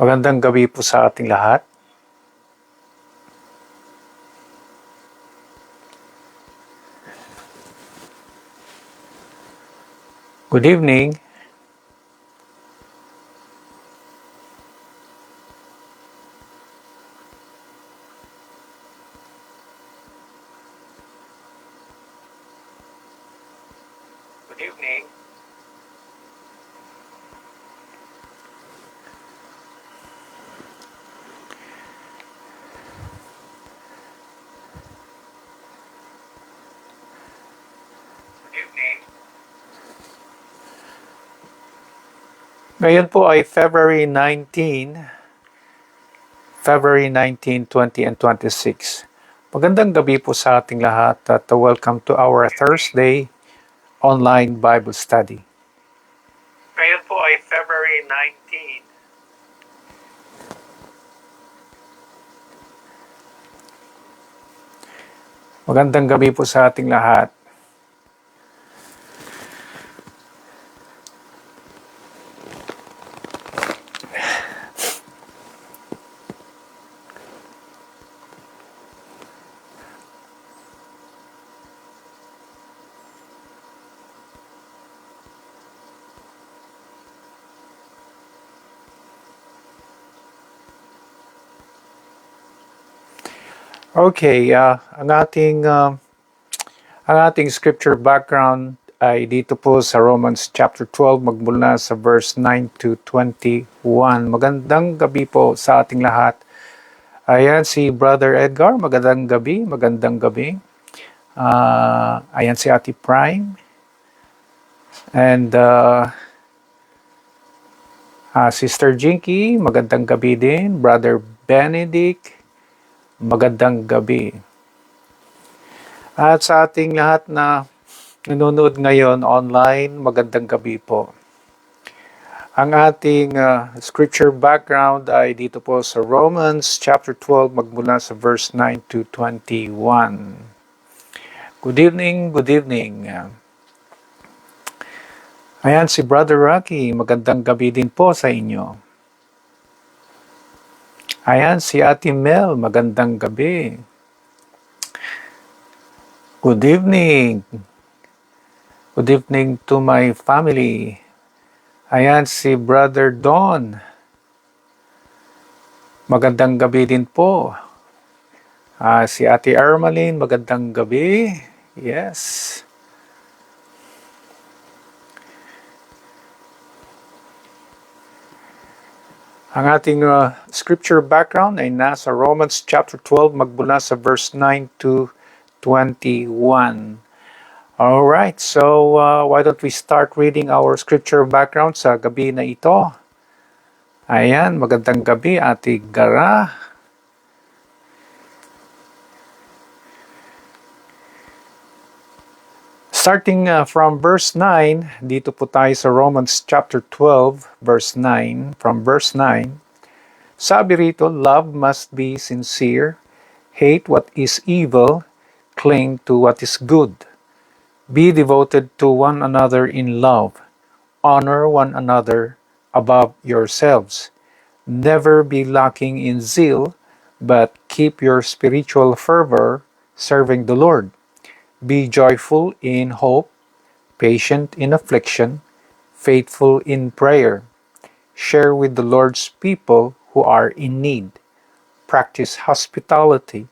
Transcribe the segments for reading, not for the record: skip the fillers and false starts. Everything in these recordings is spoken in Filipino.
Magandang gabi po sa ating lahat. Good evening. Good evening. Ngayon po ay February 19, 20 and 26. Magandang gabi po sa ating lahat at welcome to our Thursday online Bible study. Ngayon po ay February 19. Magandang gabi po sa ating lahat. Okay, ang ating scripture background ay dito po sa Romans chapter 12 magmula sa verse 9 to 21. Magandang gabi po sa ating lahat. Ayan si Brother Edgar, magandang gabi. Ayan si Ate Prime. And Sister Jinky, magandang gabi din. Brother Benedict, magandang gabi. At sa ating lahat na nanonood ngayon online, magandang gabi po. Ang ating scripture background ay dito po sa Romans chapter 12 magmula sa verse 9 to 21. Good evening. Ayan si Brother Rocky, magandang gabi din po sa inyo. Ayan si Ate Mel, magandang gabi. Good evening to my family. Ayan si Brother Don. Magandang gabi din po. Si Ate Ermeline, magandang gabi. Yes. Ang ating scripture background ay nasa Romans chapter 12 magmula sa verse 9 to 21. Alright, so why don't we start reading our scripture background sa gabi na ito? Ayan, magandang gabi Ate Gara. Starting from verse 9, dito po tayo sa Romans chapter 12, verse 9, from verse 9, sabi rito, love must be sincere, hate what is evil, cling to what is good. Be devoted to one another in love. Honor one another above yourselves. Never be lacking in zeal, but keep your spiritual fervor serving the Lord. Be joyful in hope, patient in affliction, faithful in prayer. Share with the Lord's people who are in need. Practice hospitality.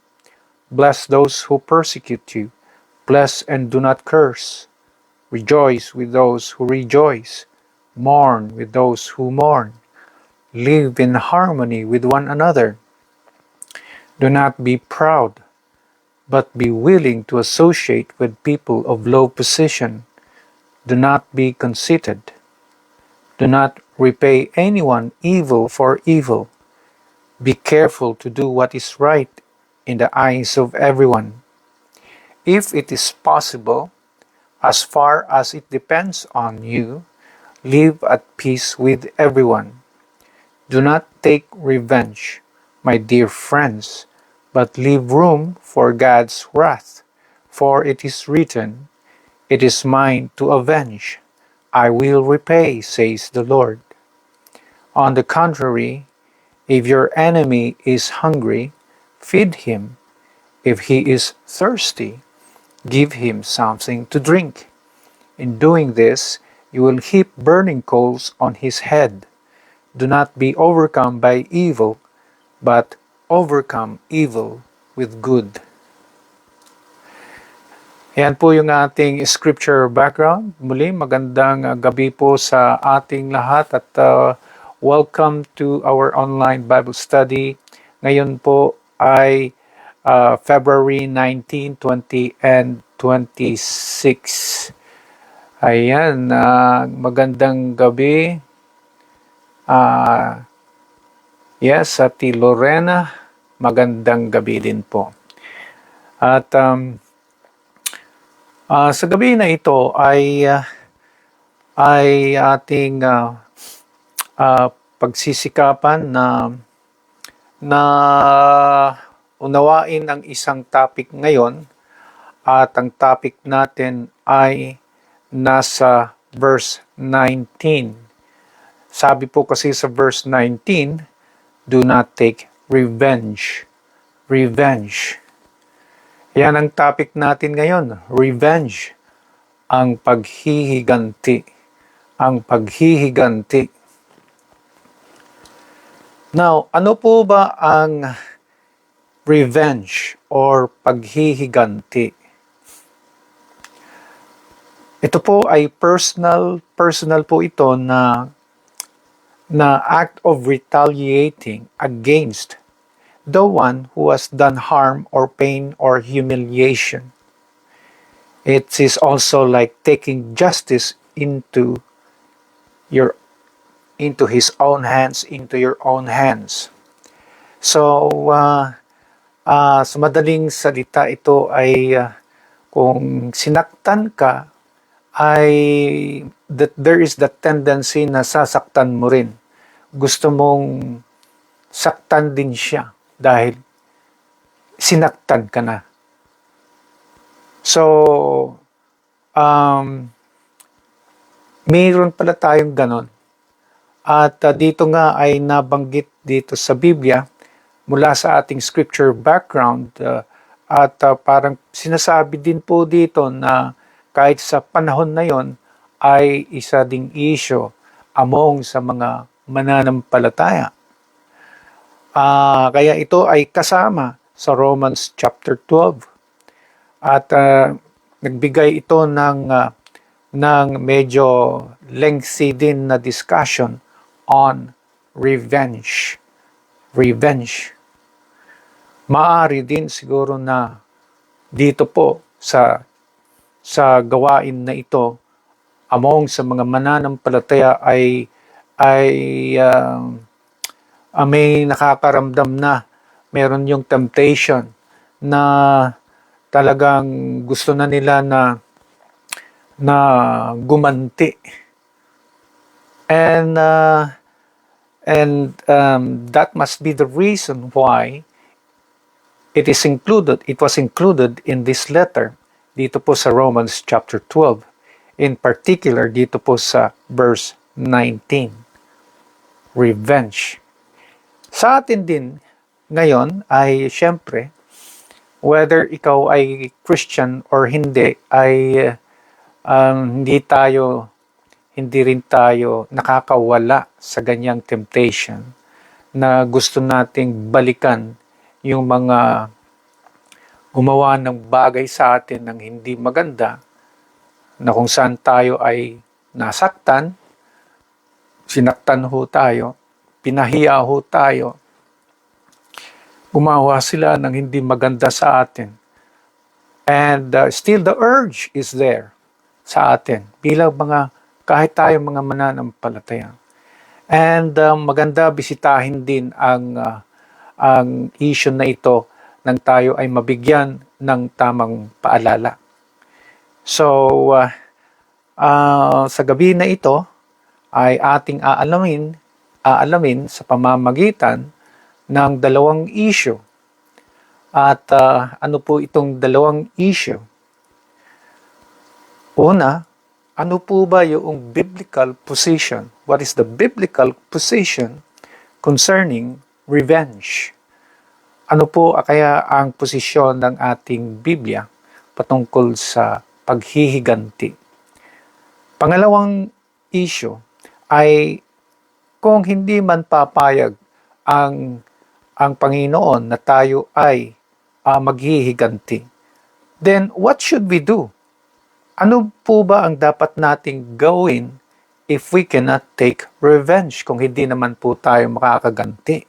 Bless those who persecute you. Bless and do not curse. Rejoice with those who rejoice. Mourn with those who mourn. Live in harmony with one another. Do not be proud, but be willing to associate with people of low position. Do not be conceited. Do not repay anyone evil for evil. Be careful to do what is right in the eyes of everyone. If it is possible, as far as it depends on you, live at peace with everyone. Do not take revenge, my dear friends, but leave room for God's wrath. For it is written, "It is mine to avenge. I will repay," says the Lord. On the contrary, If your enemy is hungry, feed him. If he is thirsty, give him something to drink. In doing this, you will heap burning coals on his head. Do not be overcome by evil, but overcome evil with good. Yan po yung ating scripture background. Muli, magandang gabi po sa ating lahat at welcome to our online Bible study. Ngayon po ay February 19, 20, and 26. Ayan, magandang gabi. Yes, Ati Lorena, magandang gabi din po. At sa gabi na ito ay ating pagsisikapan na unawain ang isang topic ngayon, at ang topic natin ay nasa verse 19. Sabi po kasi sa verse 19, do not take revenge. Revenge. Yan ang topic natin ngayon, revenge, ang paghihiganti, ang paghihiganti. Now, ano po ba ang revenge or paghihiganti? Ito po ay personal po ito na act of retaliating against the one who has done harm or pain or humiliation. It is also like taking justice into his own hands, into your own hands. So, sa madaling salita, ito ay kung sinaktan ka, ay that there is the tendency na sasaktan mo rin. Gusto mong saktan din siya dahil sinaktan ka na. So, mayroon pala tayong ganon. At dito nga ay nabanggit dito sa Biblia mula sa ating scripture background, at parang sinasabi din po dito na kahit sa panahon na yon ay isa ding issue among sa mga mananampalataya. Kaya ito ay kasama sa Romans chapter 12. At nagbigay ito ng medyo lengthy din na discussion on revenge. Revenge. Maaari din siguro na dito po sa gawain na ito among sa mga mananampalataya ay may nakakaramdam na meron yung temptation na talagang gusto na nila na gumanti. And that must be the reason why it was included in this letter dito po sa Romans chapter 12. In particular, dito po sa verse 19. Revenge. Sa atin din ngayon ay syempre, whether ikaw ay Christian or hindi, ay hindi rin tayo nakakawala sa ganyang temptation na gusto nating balikan yung mga gumawa ng bagay sa atin ng hindi maganda, na kung saan tayo ay nasaktan, sinaktan ho tayo, pinahiya ho tayo, gumawa sila ng hindi maganda sa atin. And still the urge is there sa atin bilang kahit tayo mga mananampalataya. And maganda bisitahin din ang issue na ito nang tayo ay mabigyan ng tamang paalala. So, sa gabi na ito ay ating aalamin sa pamamagitan ng dalawang issue. At ano po itong dalawang issue? Una, ano po ba yung biblical position? What is the biblical position concerning revenge. Ano po kaya ang posisyon ng ating Biblia patungkol sa paghihiganti? Pangalawang issue ay kung hindi man papayag ang Panginoon na tayo ay maghihiganti, then what should we do? Ano po ba ang dapat nating gawin if we cannot take revenge, kung hindi naman po tayo makakaganti?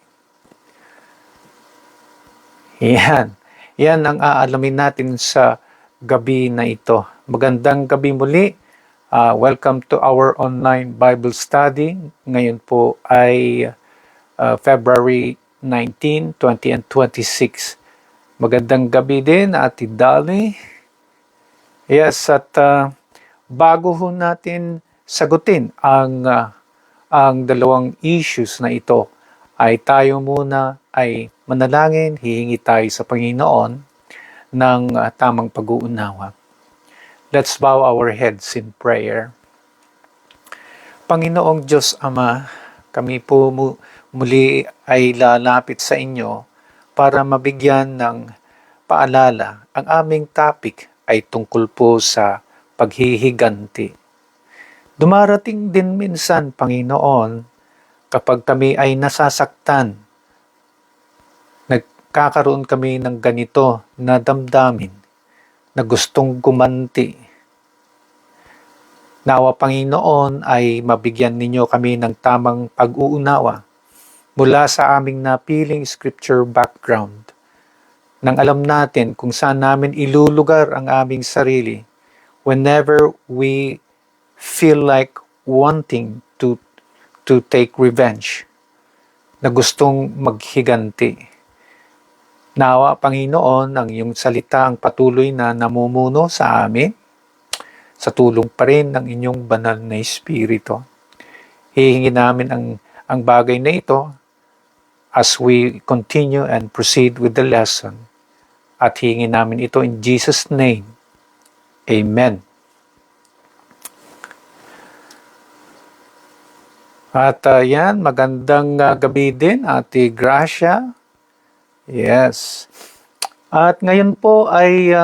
Yan ang aalamin natin sa gabi na ito. Magandang gabi muli. Welcome to our online Bible study. Ngayon po ay February 19, 20, and 26. Magandang gabi din, Ate Dali. Yes, at bago ho natin sagutin ang dalawang issues na ito, ay tayo muna ay manalangin, hihingi tayo sa Panginoon ng tamang pag-uunawa. Let's bow our heads in prayer. Panginoong Diyos Ama, kami po muli ay lalapit sa inyo para mabigyan ng paalala. Ang aming topic ay tungkol po sa paghihiganti. Dumarating din minsan, Panginoon, kapag kami ay nasasaktan, nagkakaroon kami ng ganito na damdamin, na gustong gumanti. Nawa, Panginoon, ay mabigyan ninyo kami ng tamang pag-uunawa mula sa aming napiling scripture background, nang alam natin kung saan namin ilulugar ang aming sarili whenever we feel like wanting to take revenge, na gustong maghiganti. Nawa, Panginoon, ang iyong salita ang patuloy na namumuno sa amin, sa tulong pa rin ng inyong banal na Espiritu. Hihingi namin ang bagay na ito as we continue and proceed with the lesson. At hihingi namin ito in Jesus' name. Amen. At yan, magandang gabi din, Ate Gracia. Yes. At ngayon po ay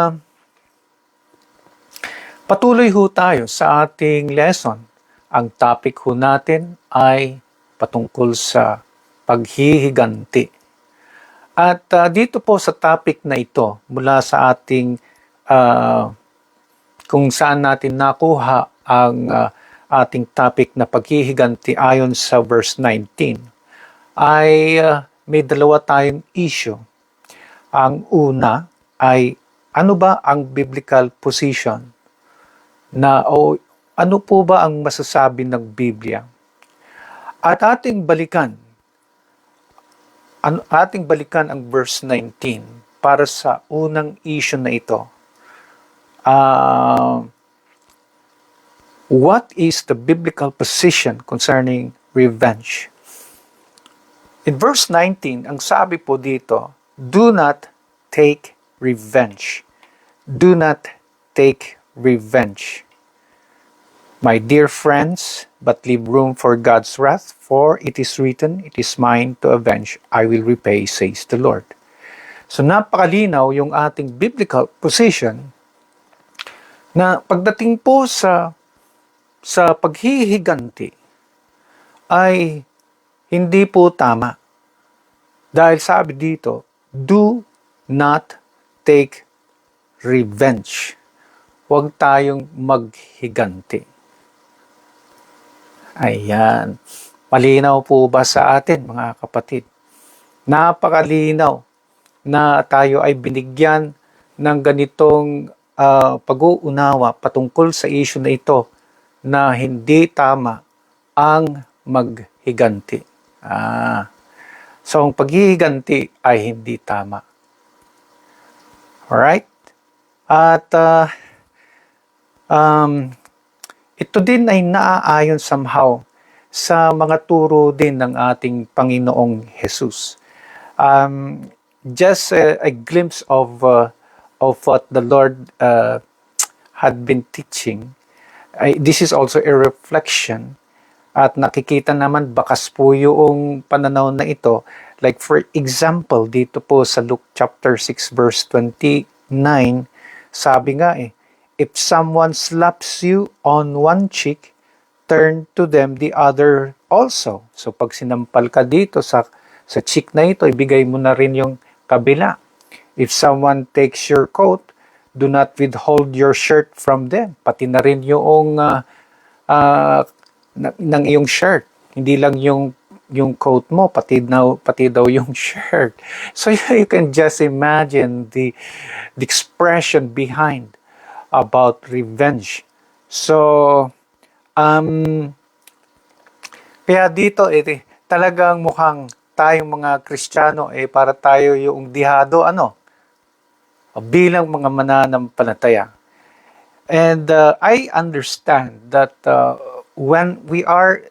patuloy ho tayo sa ating lesson. Ang topic ho natin ay patungkol sa paghihiganti. At dito po sa topic na ito, mula sa ating kung saan natin nakuha ang ating topic na paghihiganti ayon sa verse 19, ay may dalawa tayong issue. Ang una ay ano ba ang biblical position o ano po ba ang masasabi ng Biblia? At ating balikan ang verse 19 para sa unang issue na ito. What is the biblical position concerning revenge? In verse 19, ang sabi po dito, do not take revenge. Do not take revenge. My dear friends, but leave room for God's wrath, for it is written, it is mine to avenge, I will repay, says the Lord. So napakalinaw yung ating biblical position na pagdating po sa paghihiganti ay hindi po tama. Dahil sabi dito, do not take revenge. Huwag tayong maghiganti. Ayan. Malinaw po ba sa atin, mga kapatid? Napakalinaw na tayo ay binigyan ng ganitong pag-uunawa patungkol sa issue na ito, na hindi tama ang maghiganti. So, ang paghihiganti ay hindi tama. Alright? At ito din ay naaayon somehow sa mga turo din ng ating Panginoong Jesus. Just a glimpse of what the Lord had been teaching. This is also a reflection, at nakikita naman bakas po yung pananaw na ito Like for example, dito po sa Luke chapter 6 verse 29, sabi nga if someone slaps you on one cheek, turn to them the other also. So pag sinampal ka dito sa cheek na ito, ibigay mo na rin yung kabila. If someone takes your coat, do not withhold your shirt from them. Pati na rin yung ng iyong shirt. Hindi lang yung coat mo, pati daw yung shirt. So you can just imagine the expression behind about revenge. So kaya dito talagang mukhang tayong mga Kristiyano para tayo yung dihado bilang mga mananampalataya. And I understand that when we are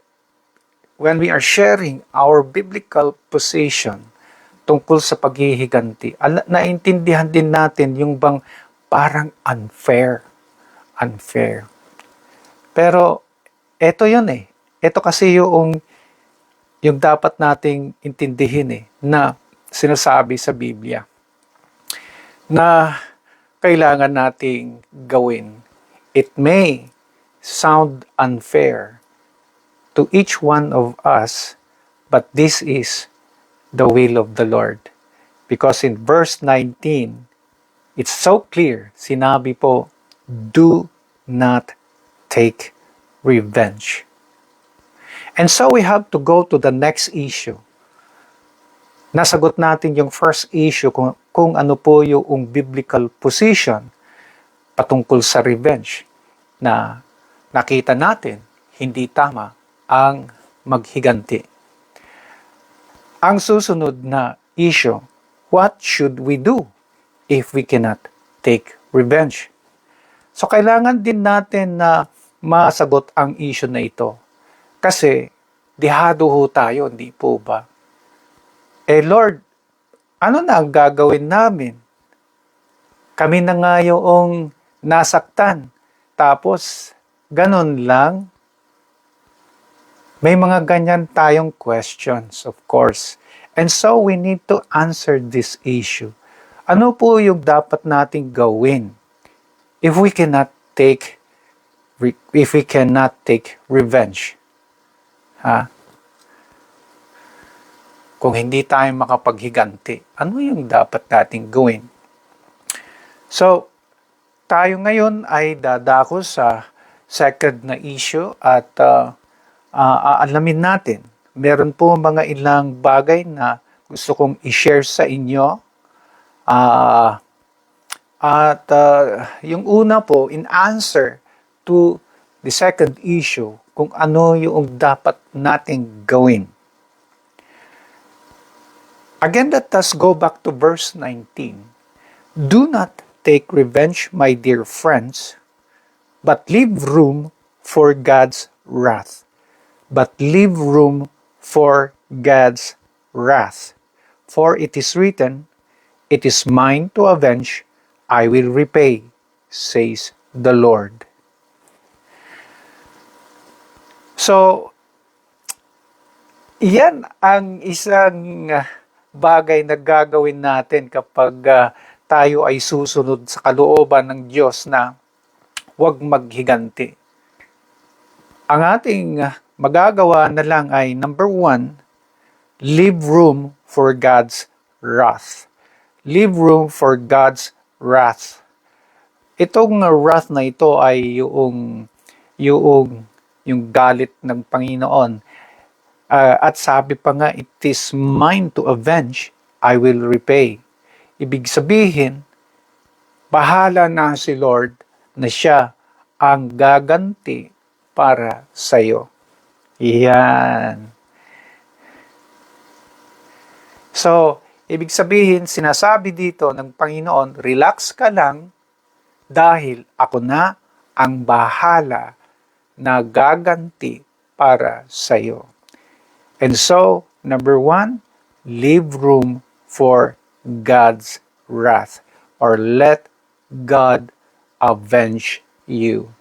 sharing our biblical position tungkol sa paghihiganti, naintindihan din natin yung bang parang unfair. Pero eto yun Ito kasi yung dapat nating intindihin na sinasabi sa Biblia na kailangan nating gawin. It may sound unfair to each one of us, but this is the will of the Lord. Because in verse 19, it's so clear, sinabi po, do not take revenge. And so we have to go to the next issue. Nasagot natin yung first issue kung ano po yung biblical position patungkol sa revenge na nakita natin hindi tama ang maghiganti. Ang susunod na issue, what should we do if we cannot take revenge? So kailangan din natin na masagot ang issue na ito. Kasi dihado ho tayo, hindi po ba? Lord, ano na ang gagawin namin? Kami na nga yung nasaktan. Tapos, ganun lang. May mga ganyan tayong questions, of course. And so, we need to answer this issue. Ano po yung dapat nating gawin if we cannot take revenge? Kung hindi tayo makapaghiganti, ano yung dapat nating gawin? So, tayo ngayon ay dadako sa second na issue at aalamin natin. Meron po mga ilang bagay na gusto kong i-share sa inyo. Yung una po, in answer to the second issue, kung ano yung dapat nating gawin. Again, let us go back to verse 19. Do not take revenge, my dear friends, but leave room for God's wrath. But leave room for God's wrath. For it is written, it is mine to avenge, I will repay, says the Lord. So, yan ang isang bagay na gagawin natin kapag tayo ay susunod sa kalooban ng Diyos na huwag maghiganti. Ang ating magagawa na lang ay number 1, leave room for God's wrath. Leave room for God's wrath. Itong wrath na ito ay yung galit ng Panginoon. At sabi pa nga, it is mine to avenge, I will repay. Ibig sabihin, bahala na si Lord na siya ang gaganti para sa iyo. Yan. So, ibig sabihin, sinasabi dito ng Panginoon, relax ka lang dahil ako na ang bahala na gaganti para sa iyo. And so, number 1, leave room for God's wrath, or let God avenge you.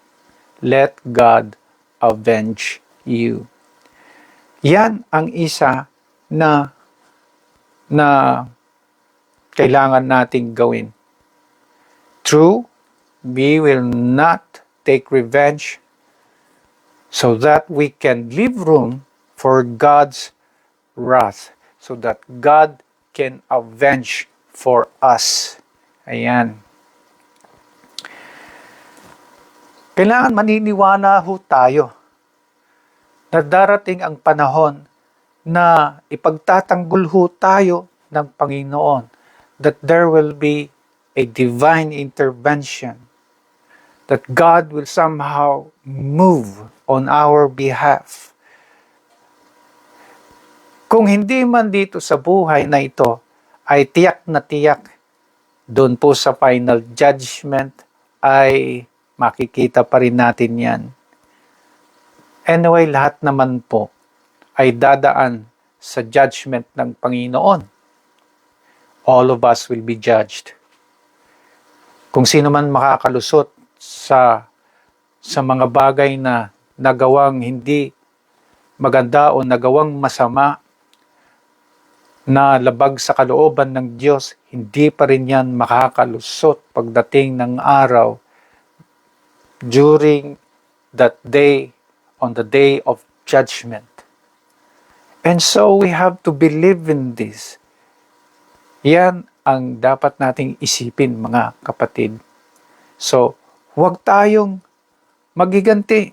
Let God avenge you. Yan ang isa na na kailangan nating gawin. True, we will not take revenge so that we can leave room for God's wrath, so that God can avenge for us. Ayan. Kailangan maniniwala ho tayo na darating ang panahon na ipagtatanggol ho tayo ng Panginoon, that there will be a divine intervention, that God will somehow move on our behalf. Kung hindi man dito sa buhay na ito, ay tiyak na tiyak, doon po sa final judgment ay makikita pa rin natin yan. Anyway, lahat naman po ay dadaan sa judgment ng Panginoon. All of us will be judged. Kung sino man makakalusot sa mga bagay na nagawang hindi maganda o nagawang masama, na labag sa kalooban ng Diyos, hindi pa rin yan makakalusot pagdating ng araw during that day, on the day of judgment. And so we have to believe in this. Yan ang dapat nating isipin, mga kapatid. So, huwag tayong magiganti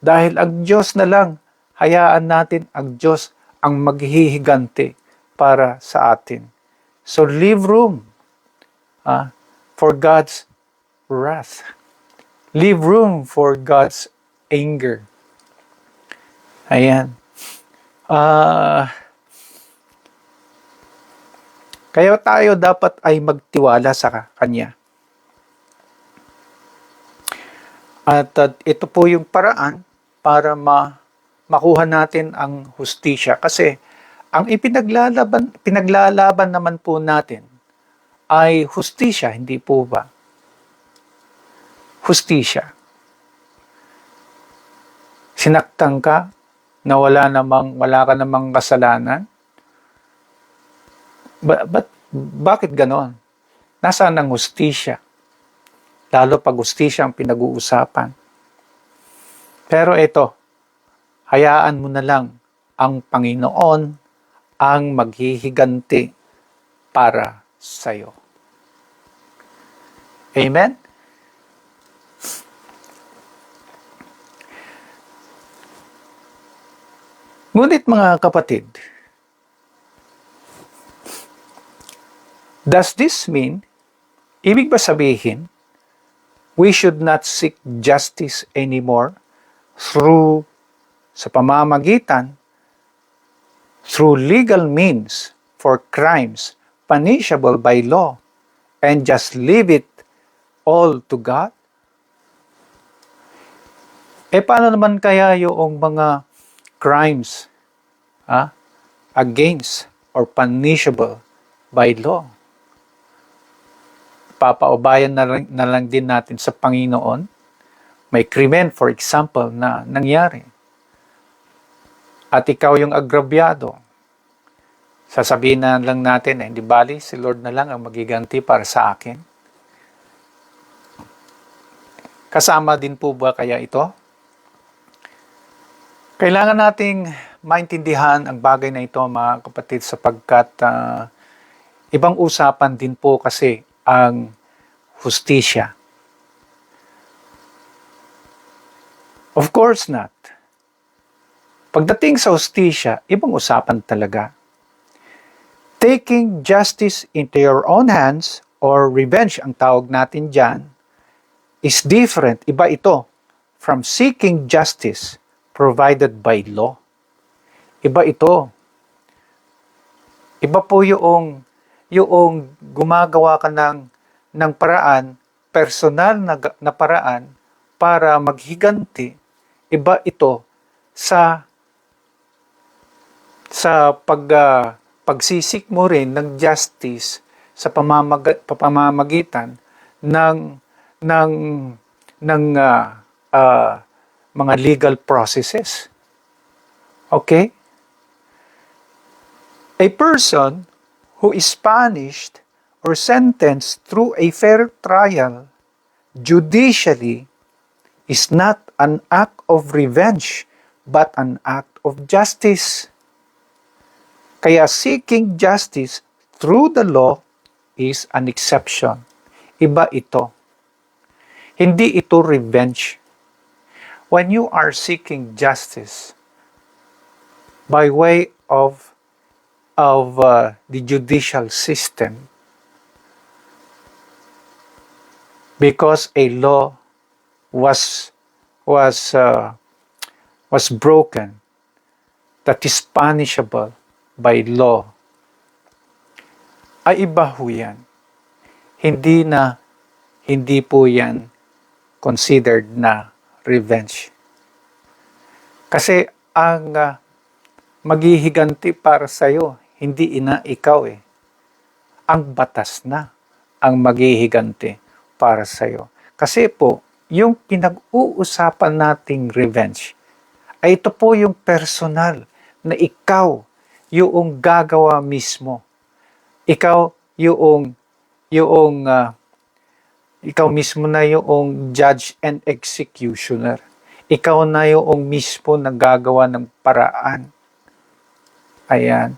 dahil ang Diyos na lang, hayaan natin ang Diyos ang maghihiganti para sa atin. So, leave room for God's wrath. Leave room for God's anger. Ayan. Kaya tayo dapat ay magtiwala sa Kanya. At ito po yung paraan para makuha natin ang hustisya. Kasi ang pinaglalaban naman po natin ay hustisya, hindi po ba? Hustisya. Sinaktan ka na wala ka namang kasalanan? Bakit ganon? Nasaan ang hustisya? Lalo pag hustisya ang pinag-uusapan. Pero ito, hayaan mo na lang ang Panginoon ang maghihiganti para sa'yo. Amen? Ngunit mga kapatid, does this mean, ibig ba sabihin, we should not seek justice anymore sa pamamagitan, through legal means for crimes punishable by law, and just leave it all to God? Paano naman kaya yung mga crimes against or punishable by law? Papaubayan na lang din natin sa Panginoon. May krimen, for example, na nangyari. At ikaw yung agrabyado. Sasabihin na lang natin, hindi bali, si Lord na lang ang magiganti para sa akin. Kasama din po ba kaya ito? Kailangan nating maintindihan ang bagay na ito, mga kapatid, sapagkat ibang usapan din po kasi ang hustisya. Of course not. Pagdating sa hustisya, ibang usapan talaga. Taking justice into your own hands, or revenge ang tawag natin dyan, is different. Iba ito from seeking justice provided by law. Iba ito. Iba po yung gumagawa ka ng paraan, personal na paraan para maghiganti. Iba ito sa pagsisik mo rin ng justice sa pamamagitan ng mga legal processes. Okay? A person who is punished or sentenced through a fair trial judicially is not an act of revenge but an act of justice. Kaya seeking justice through the law is an exception. Iba ito. Hindi ito revenge. When you are seeking justice by way of the judicial system, because a law was broken that is punishable by law, ay iba ho yan. Hindi po yan considered na revenge. Kasi ang maghihiganti para sa'yo, hindi ikaw eh. Ang batas na ang maghihiganti para sa'yo. Kasi po, yung pinag-uusapan nating revenge, ay ito po yung personal na ikaw yung gagawa mismo. Ikaw ikaw mismo na yung judge and executioner. Ikaw na yung mismo na gagawa ng paraan. Ayan.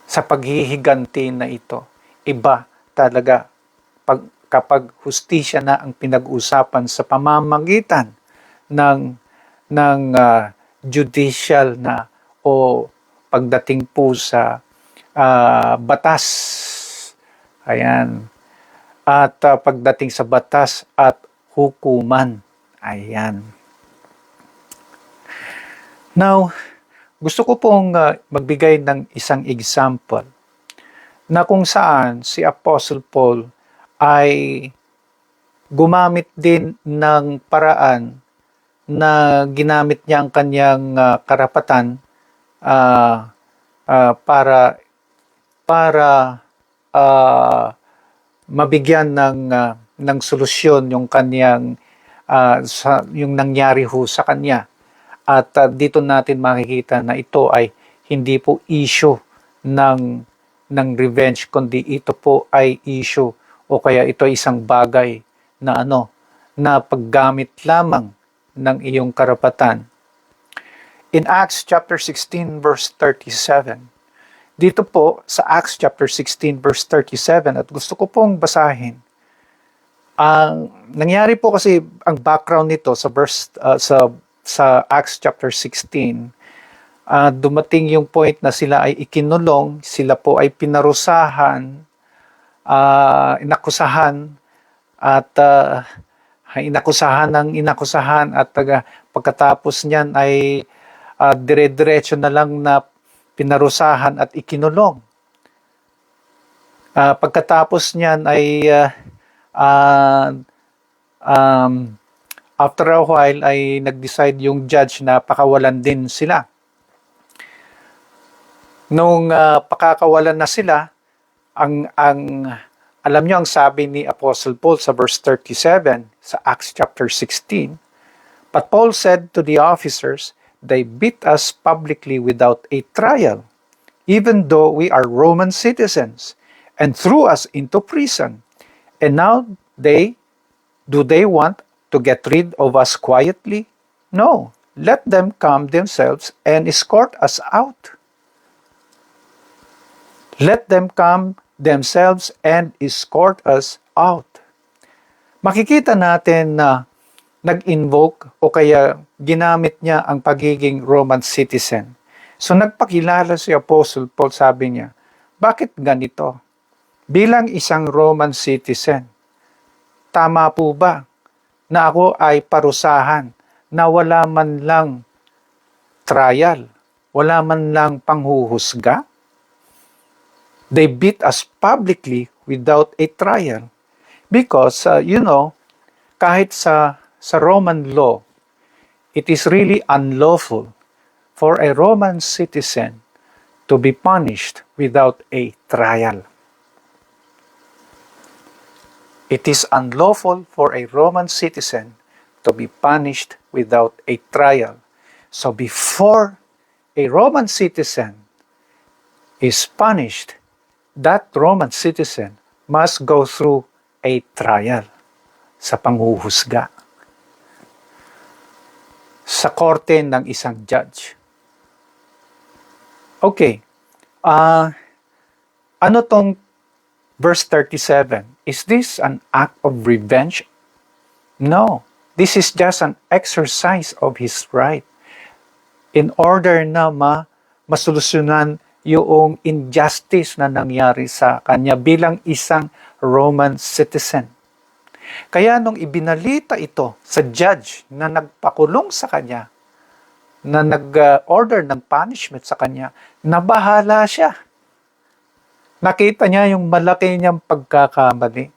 Sa paghihiganti na ito, iba talaga kapag hustisya na ang pinag-usapan sa pamamagitan ng judicial na o pagdating po sa batas. Ayan. At pagdating sa batas at hukuman. Ayan. Now, gusto ko pong magbigay ng isang example na kung saan si Apostle Paul ay gumamit din ng paraan na ginamit niya ang kanyang karapatan para mabigyan ng solusyon yung kanyang yung nangyari ho sa kanya. At dito natin makikita na ito ay hindi po issue ng revenge, kundi ito po ay issue o kaya ito ay isang bagay na na paggamit lamang ng iyong karapatan. In Acts chapter 16 verse 37, dito po sa Acts chapter 16 verse 37, at gusto ko pong basahin. Ang nangyari po kasi, ang background nito sa verse sa Acts chapter 16, dumating yung point na sila ay ikinulong, sila po ay pinarusahan, inakusahan at inakusahan at pagkatapos niyan ay dire-diretso na lang na pinarusahan at ikinulong. Pagkatapos niyan ay after a while ay nag-decide yung judge na pakawalan din sila. Nung pakakawalan na sila, ang alam niyo ang sabi ni Apostle Paul sa verse 37 sa Acts chapter 16, "But Paul said to the officers, they beat us publicly without a trial, even though we are Roman citizens, and threw us into prison. And now do they want to get rid of us quietly? No, let them come themselves and escort us out. Let them come themselves and escort us out." Makikita natin na nag-invoke o kaya ginamit niya ang pagiging Roman citizen. So nagpakilala si Apostle Paul, sabi niya, bakit ganito? Bilang isang Roman citizen, tama po ba na ako ay parusahan na wala man lang trial, wala man lang panghuhusga? They beat us publicly without a trial. Because, kahit sa Roman law, it is really unlawful for a Roman citizen to be punished without a trial. It is unlawful for a Roman citizen to be punished without a trial. So before a Roman citizen is punished, that Roman citizen must go through a trial sa panghuhusga sa korte ng isang judge. Okay, ano tong verse 37? Is this an act of revenge? No, this is just an exercise of his right in order na masolusyonan yung injustice na nangyari sa kanya bilang isang Roman citizen. Kaya nung ibinalita ito sa judge na nagpakulong sa kanya, na nag-order ng punishment sa kanya, nabahala siya. Nakita niya yung malaki niyang pagkakamali.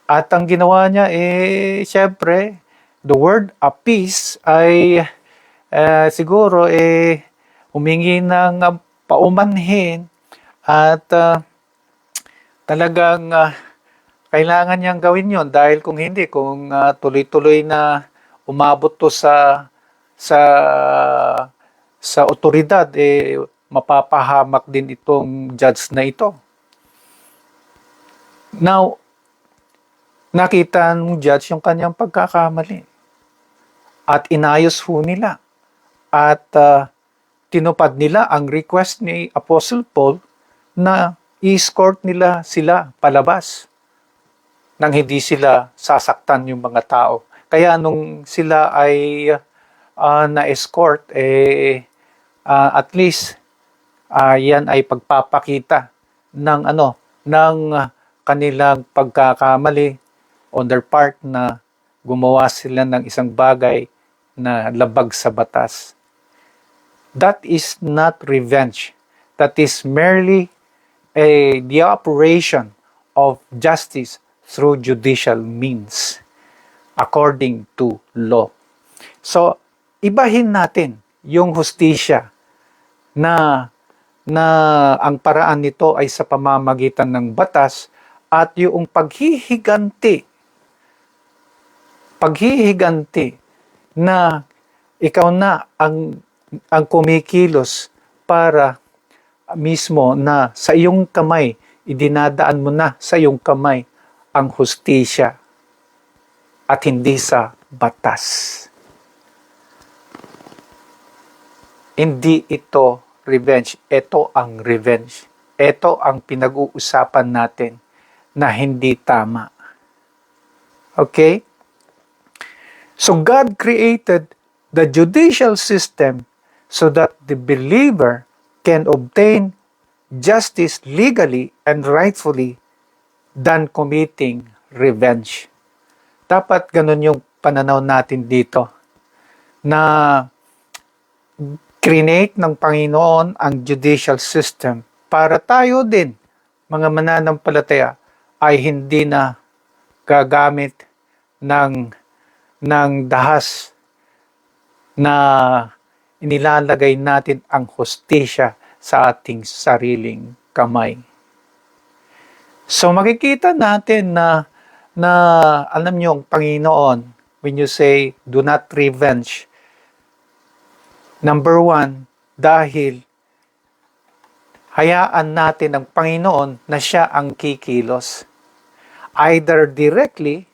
At ang ginawa niya, syempre, the word appease ay siguro, humingi ng paumanhin at talagang kailangan niyang gawin yon dahil kung hindi, kung tuloy-tuloy na umabot to sa otoridad, mapapahamak din itong judge na ito. Now, nakita ng judge yung kanyang pagkakamali at inayos ho nila at tinupad nila ang request ni Apostle Paul na i-escort nila sila palabas nang hindi sila sasaktan yung mga tao. Kaya nung sila ay na-escort, at least yan ay pagpapakita ng kanilang pagkakamali on their part na gumawa sila ng isang bagay na labag sa batas. That is not revenge. That is merely the operation of justice through judicial means according to law. So, ibahin natin yung hustisya na ang paraan nito ay sa pamamagitan ng batas at yung paghihiganti na ikaw na ang kumikilos para mismo na sa iyong kamay, idinadaan mo na sa iyong kamay ang hustisya at hindi sa batas. Hindi ito revenge. Ito ang revenge. Ito ang pinag-uusapan natin na hindi tama. Okay? So God created the judicial system so that the believer can obtain justice legally and rightfully than committing revenge. Dapat ganun yung pananaw natin dito na create ng Panginoon ang judicial system para tayo din, mga mananampalataya, ay hindi na gagamit ng dahas na inilalagay natin ang hustisya sa ating sariling kamay. So makikita natin na alam niyo ang Panginoon, when you say, do not revenge, number one, dahil hayaan natin ang Panginoon na siya ang kikilos. Either directly,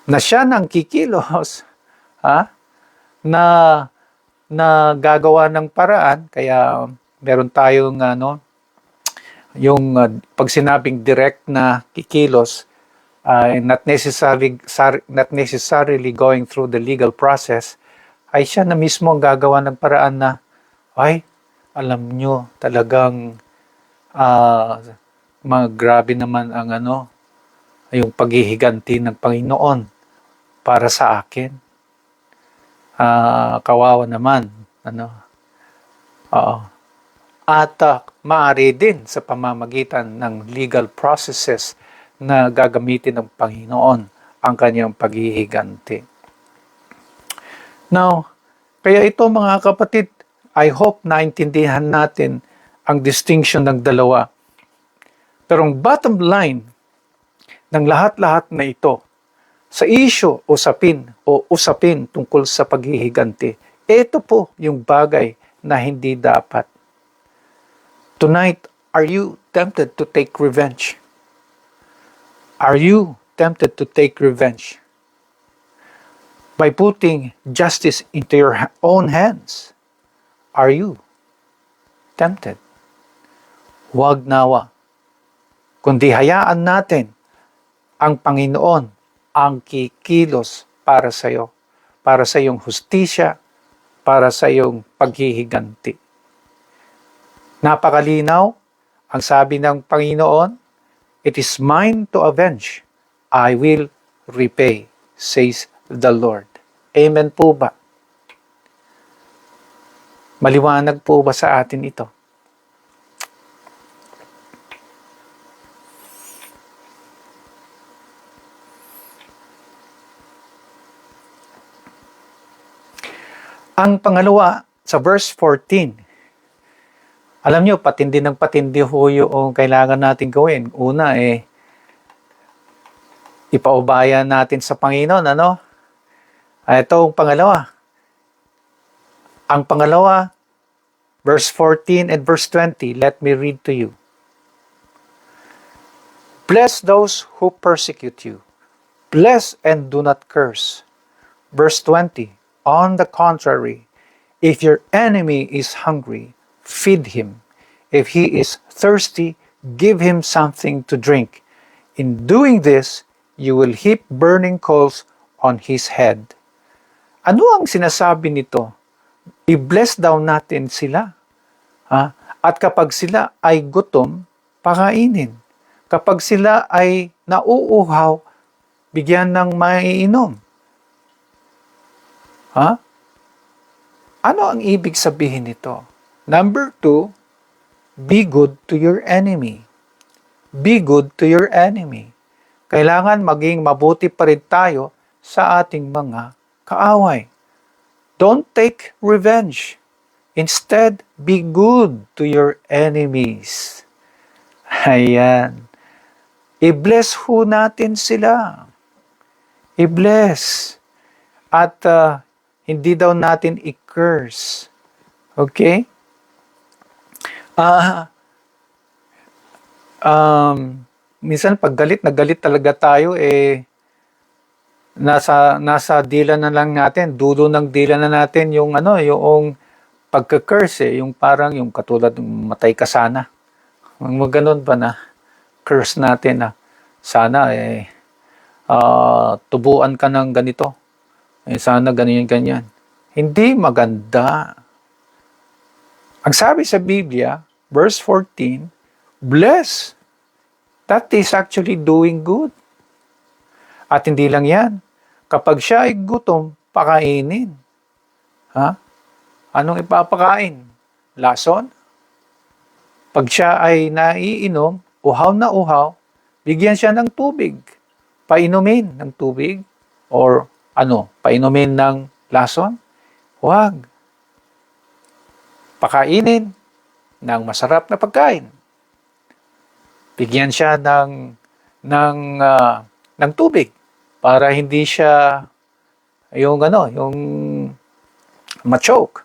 na siya nang kikilos, na gagawa ng paraan, kaya meron tayong yung pag sinabing direct na kikilos, not necessarily going through the legal process, ay siya na mismo ang gagawa ng paraan na, ay, alam nyo, talagang grabe naman ang yung paghihiganti ng Panginoon para sa akin. Kawawa naman. At maaari din sa pamamagitan ng legal processes na gagamitin ng Panginoon ang kanyang paghihiganti. Now, kaya ito mga kapatid, I hope naintindihan natin ang distinction ng dalawa. Pero ang bottom line ng lahat-lahat na ito, sa issue usapin tungkol sa paghihiganti, ito po yung bagay na hindi dapat. Tonight, are you tempted to take revenge? Are you tempted to take revenge? By putting justice into your own hands, are you tempted? Huwag nawa, kundi hayaan natin ang Panginoon ang kikilos para sa iyo, para sa iyong hustisya, para sa iyong paghihiganti. Napakalinaw, ang sabi ng Panginoon, "It is mine to avenge, I will repay," says the Lord. Amen po ba? Maliwanag po ba sa atin ito? Ang pangalawa, sa verse 14, alam nyo, patindi ng patindi ho yung kailangan natin gawin. Una, ipaubaya natin sa Panginoon, ano? Ito ang pangalawa. Ang pangalawa, verse 14 and verse 20, let me read to you. Bless those who persecute you. Bless and do not curse. Verse 20, on the contrary, if your enemy is hungry, feed him. If he is thirsty, give him something to drink. In doing this, you will heap burning coals on his head. Ano ang sinasabi nito? I-bless daw natin sila. At kapag sila ay gutom, pakainin. Kapag sila ay nauuhaw, bigyan ng maiinom. Ano ang ibig sabihin nito? Number 2, be good to your enemy. Be good to your enemy. Kailangan maging mabuti pa rin tayo sa ating mga kaaway. Don't take revenge. Instead, be good to your enemies. Ayan. I-bless ho natin sila. I-bless. At hindi daw natin i-curse. Okay? Minsan pag galit na galit talaga tayo, nasa dila na lang natin, dulo ng dila na natin yung pagka-curse, yung parang yung katulad ng matay ka sana. Maganon ba na curse natin na sana tubuan ka ng ganito. Sana ganyan. Hindi maganda. Ang sabi sa Biblia, verse 14, bless. That is actually doing good. At hindi lang yan. Kapag siya ay gutom, pakainin. Anong ipapakain? Lason? Pag siya ay naiinom, uhaw na uhaw, bigyan siya ng tubig. Painumin ng tubig. Or painumin ng lason? Huwag. Pakainin ng masarap na pagkain. Bigyan siya ng tubig para hindi siya yung ma-choke.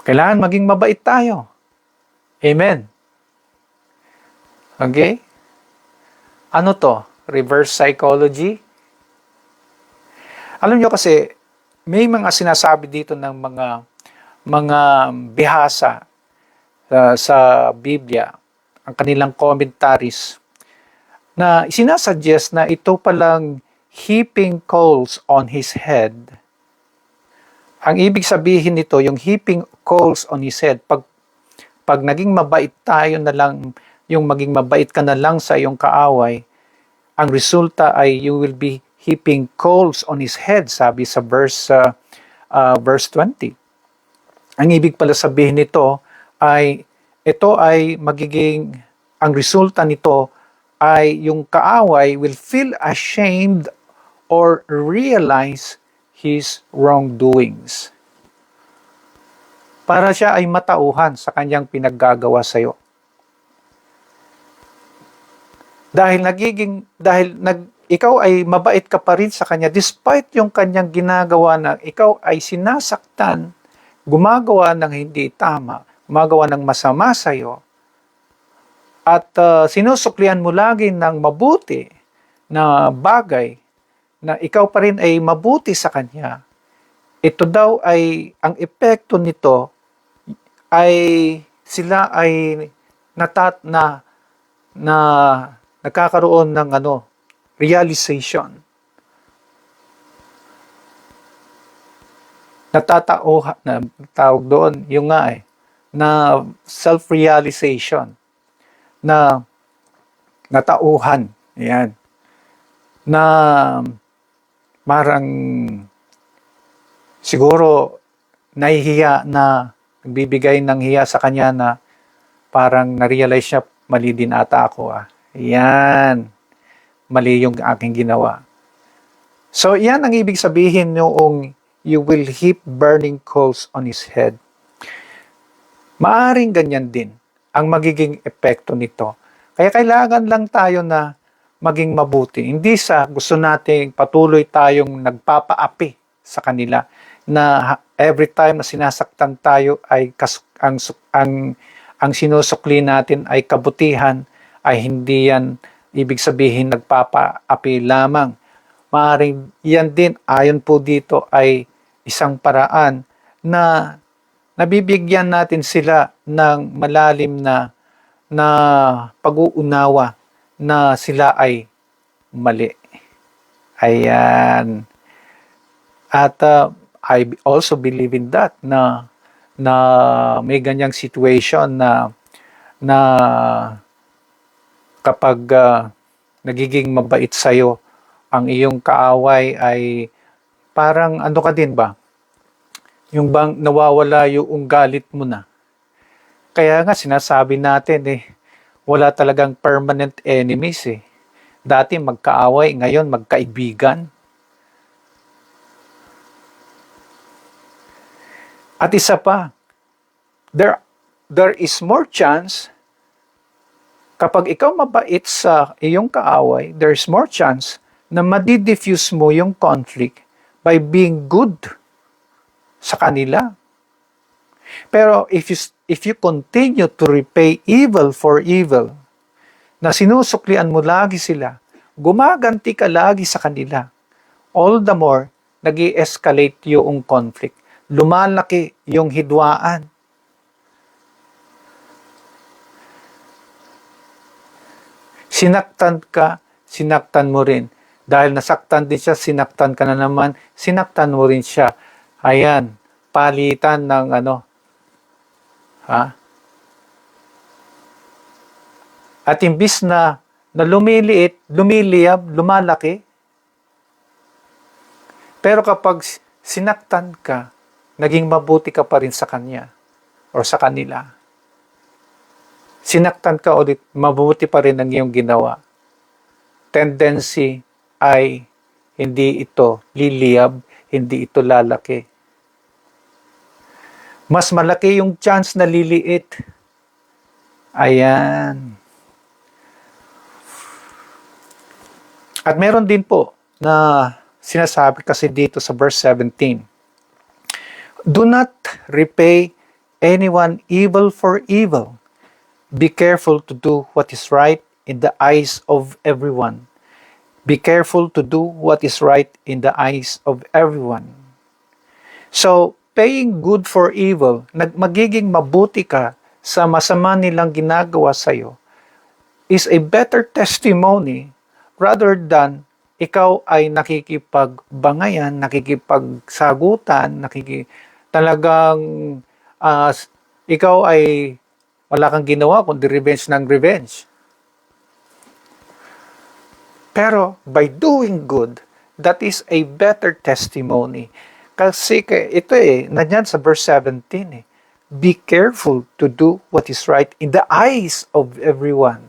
Kailangan maging mabait tayo. Amen. Okay? Ano to? Reverse psychology? Alam nyo kasi, may mga sinasabi dito ng mga bihasa sa Biblia, ang kanilang commentaries, na sinasuggest na ito palang heaping coals on his head. Ang ibig sabihin nito, yung heaping coals on his head, pag naging mabait tayo na lang, yung maging mabait ka na lang sa iyong kaaway, ang resulta ay you will be heaping coals on his head, sabi sa verse 20. Ang ibig pala sabihin nito ay ang resulta nito ay yung kaaway will feel ashamed or realize his wrongdoings. Para siya ay matauhan sa kanyang pinaggagawa sa iyo. Ikaw ay mabait ka pa rin sa kanya despite yung kanyang ginagawa na ikaw ay sinasaktan, gumagawa ng hindi tama, gumagawa ng masama sa'yo, at sinusuklian mo lagi ng mabuti na bagay, na ikaw pa rin ay mabuti sa kanya, ito daw ay, ang epekto nito ay sila ay na nagkakaroon ng realization. Natatauhan na tawag doon, yung nga na self-realization, na natauhan, yan, na marang siguro nahihiya, na nagbibigay ng hiya sa kanya, na parang na-realize niya, mali din ata ako. Yan, mali yung aking ginawa. So yan ang ibig sabihin noong you will heap burning coals on his head. Maaring ganyan din ang magiging epekto nito. Kaya kailangan lang tayo na maging mabuti. Hindi sa gusto nating patuloy tayong nagpapaapi sa kanila, na every time na sinasaktan tayo ay ang sinusukli natin ay kabutihan, ay hindi yan ibig sabihin nagpapaapi lamang. Maaring yan din, ayon po dito, ay isang paraan na nabibigyan natin sila ng malalim na pag-uunawa na sila ay mali. Ayan. At I also believe in that, na may ganyang situation na kapag nagiging mabait sa'yo ang iyong kaaway, ay parang ka din ba? Yung bang nawawala yung galit mo na. Kaya nga sinasabi natin wala talagang permanent enemies Dati magkaaway, ngayon magkaibigan. At isa pa, there is more chance, kapag ikaw mabait sa iyong kaaway, there is more chance na madi-diffuse mo yung conflict by being good sa kanila. Pero if you continue to repay evil for evil, na sinusuklian mo lagi sila, gumaganti ka lagi sa kanila, all the more nag-i-escalate yung conflict. Lumalaki yung hidwaan. Sinaktan ka, sinaktan mo rin. Dahil nasaktan din siya, sinaktan ka na naman, sinaktan mo rin siya. Ayan, palitan ng At imbis na lumiliit, lumiliyab, lumalaki. Pero kapag sinaktan ka, naging mabuti ka pa rin sa kanya or sa kanila. Sinaktan ka ulit, mabuti pa rin ang iyong ginawa. Tendency ay hindi ito liliyab, hindi ito lalaki. Mas malaki yung chance na liliit. Ayan. At meron din po na sinasabi kasi dito sa verse 17, do not repay anyone evil for evil. Be careful to do what is right in the eyes of everyone. Be careful to do what is right in the eyes of everyone. So, paying good for evil, magiging mabuti ka sa masama nilang ginagawa sa'yo, is a better testimony rather than ikaw ay nakikipagbangayan, nakikipagsagutan, talagang ikaw ay wala kang ginawa kundi revenge ng revenge. Pero by doing good, that is a better testimony. Kasi ito nandiyan sa verse 17 be careful to do what is right in the eyes of everyone.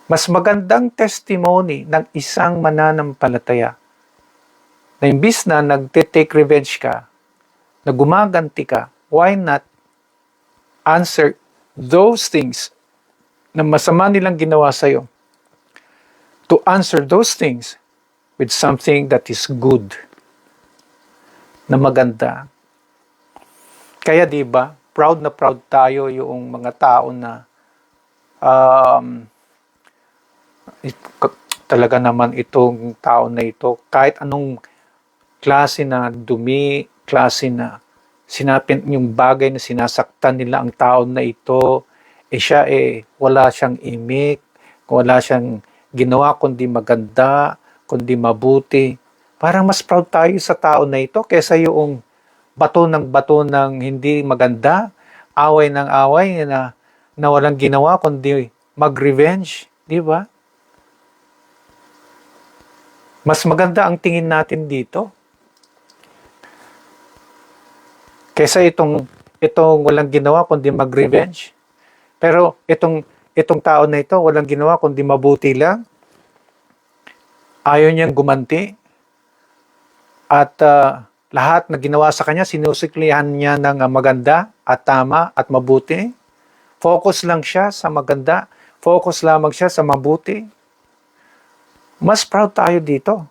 Mas magandang testimony ng isang mananampalataya na imbis na nagte-take revenge ka, na gumaganti ka, why not answer those things na masama nilang ginawa sa'yo, to answer those things with something that is good, na maganda. Kaya 'di ba, proud na proud tayo yung mga tao na um, talaga naman itong tao na ito, kahit anong klase na dumi, klase na sinapin yung bagay na sinasaktan nila ang tao na ito, siya wala siyang imik, wala siyang ginawa kundi maganda, kundi mabuti. Parang mas proud tayo sa tao na ito kaysa yung bato ng hindi maganda, away ng away na walang ginawa kundi mag-revenge, di ba? Mas maganda ang tingin natin dito kaysa itong walang ginawa kundi mag-revenge. Pero itong tao na ito walang ginawa kundi mabuti lang. Ayaw niyang gumanti at lahat na ginawa sa kanya sinusiklihan niya ng maganda at tama at mabuti. Focus lang siya sa maganda, focus lamang siya sa mabuti. Mas proud tayo dito.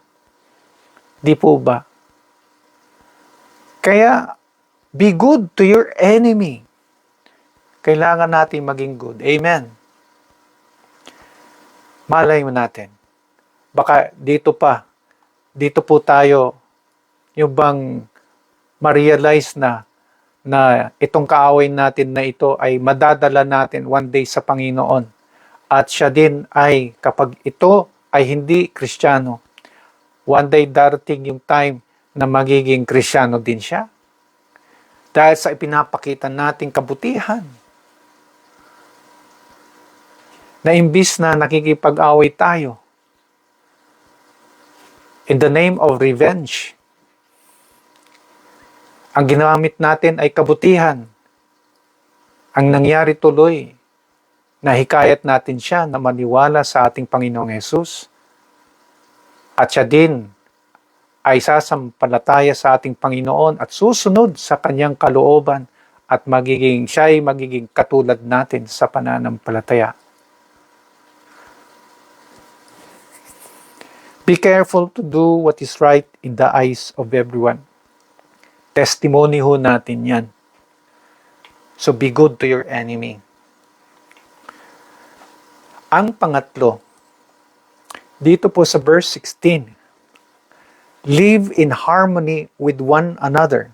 Di po ba? Kaya, be good to your enemy. Kailangan natin maging good. Amen. Malay mo natin. Baka dito po tayo, yung bang ma-realize na itong kaaway natin na ito ay madadala natin one day sa Panginoon. At siya din ay kapag ito ay hindi Kristiyano, one day darating yung time na magiging Kristiyano din siya. Dahil sa ipinapakita nating kabutihan. Na imbis na nakikipag-away tayo, in the name of revenge, ang ginamit natin ay kabutihan. Ang nangyari tuloy, nahikayat natin siya na maniwala sa ating Panginoong Hesus. At siya din ay sasampalataya sa ating Panginoon at susunod sa kanyang kalooban at siya ay magiging katulad natin sa pananampalataya. Be careful to do what is right in the eyes of everyone. Testimony ho natin yan. So be good to your enemy. Ang pangatlo, dito po sa verse 16, live in harmony with one another.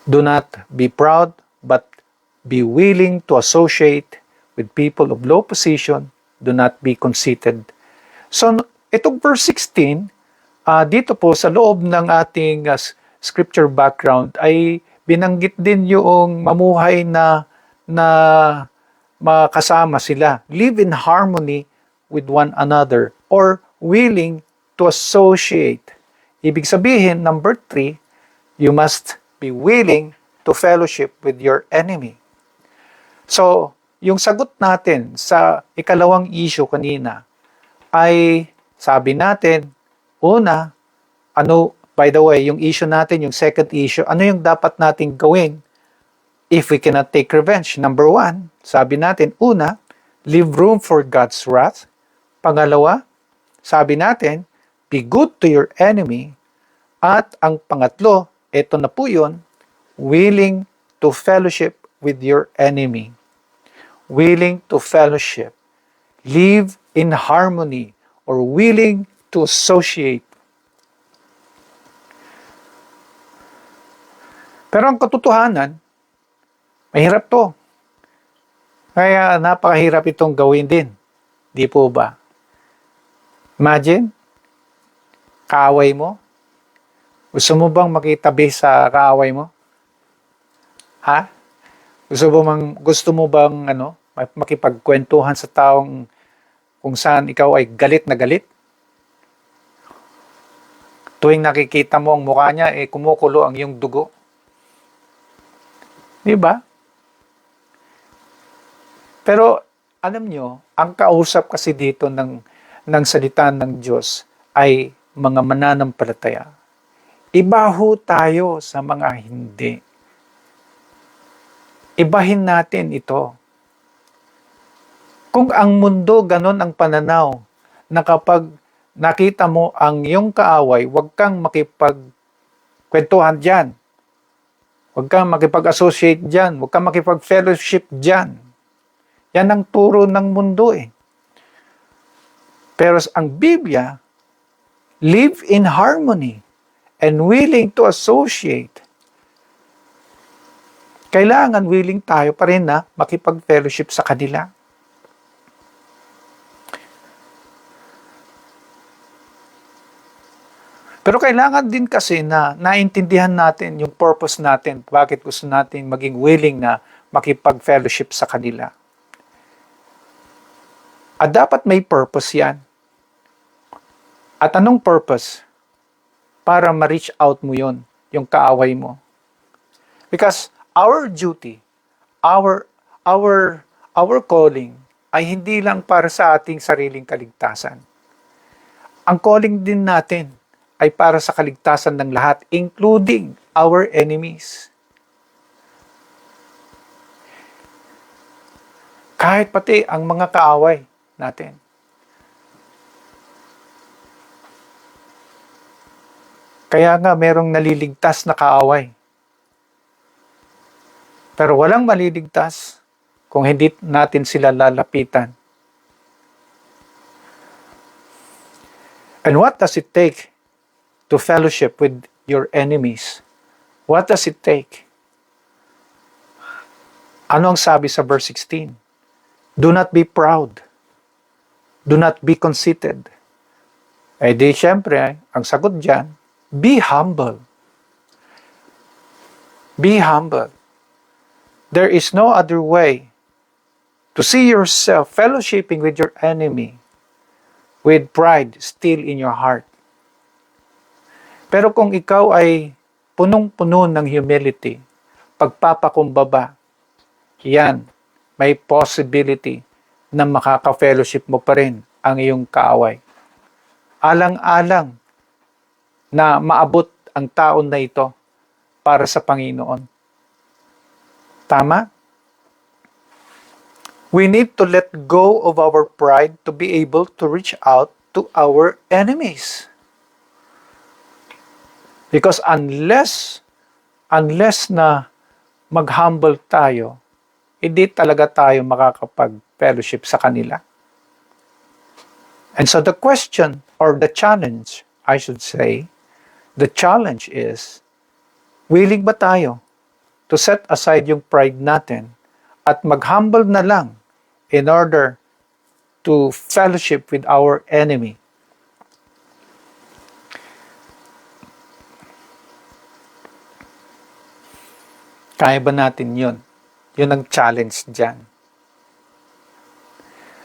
Do not be proud, but be willing to associate with people of low position. Do not be conceited. So, itong verse 16, dito po sa loob ng ating scripture background ay binanggit din yung mamuhay na makasama sila. Live in harmony with one another or willing to associate. Ibig sabihin, number 3, you must be willing to fellowship with your enemy. So, yung sagot natin sa ikalawang issue kanina ay sabi natin, una, by the way, yung issue natin, yung second issue, ano yung dapat nating gawin if we cannot take revenge? Number 1, sabi natin, una, leave room for God's wrath. Pangalawa, sabi natin, be good to your enemy. At ang pangatlo, ito na po yun, willing to fellowship with your enemy. Willing to fellowship. Live in harmony or willing to associate. Pero ang katotohanan, mahirap to. Kaya napakahirap itong gawin din. Di po ba? Imagine, kaaway mo. Gusto mo bang makitabi sa kaaway mo? Ha? Gusto mo bang makipagkwentuhan sa taong kung saan ikaw ay galit na galit? Tuwing nakikita mo ang mukha niya, kumukulo ang iyong dugo. Di ba? Pero alam nyo, ang kausap kasi dito ng salita ng Diyos ay mga mananampalataya. Iba ho tayo sa mga hindi. Ibahin natin ito. Kung ang mundo ganon ang pananaw na kapag nakita mo ang iyong kaaway, huwag kang makipagkwentuhan dyan. Huwag kang makipag-associate dyan. Huwag kang makipag-fellowship dyan. Yan ang turo ng mundo eh. Pero ang Biblia, live in harmony and willing to associate. Kailangan willing tayo pa rin na makipag-fellowship sa kanila. Pero kailangan din kasi na naintindihan natin yung purpose natin, bakit gusto natin maging willing na makipag-fellowship sa kanila. At dapat may purpose yan. At anong purpose? Para ma-reach out mo yon, yung kaaway mo. Because our duty, our calling ay hindi lang para sa ating sariling kaligtasan. Ang calling din natin ay para sa kaligtasan ng lahat, including our enemies. Kahit pati ang mga kaaway natin. Kaya nga merong naliligtas na kaaway. Pero walang maliligtas kung hindi natin sila lalapitan. And what does it take to fellowship with your enemies? What does it take? Ano ang sabi sa verse 16? Do not be proud. Do not be conceited. Eh di syempre, ang sagot dyan, be humble. Be humble. There is no other way to see yourself fellowshipping with your enemy with pride still in your heart. Pero kung ikaw ay punong-puno ng humility, pagpapakumbaba, yan, may possibility na makaka-fellowship mo pa rin ang iyong kaaway. Alang-alang na maabot ang taon na ito para sa Panginoon. Tama? We need to let go of our pride to be able to reach out to our enemies. Because unless na mag-humble tayo, hindi talaga tayo makakapag-fellowship sa kanila. And so the question, or the challenge, I should say, the challenge is, willing ba tayo to set aside yung pride natin at mag-humble na lang in order to fellowship with our enemy? Kaya ba natin yun? Yun ang challenge dyan.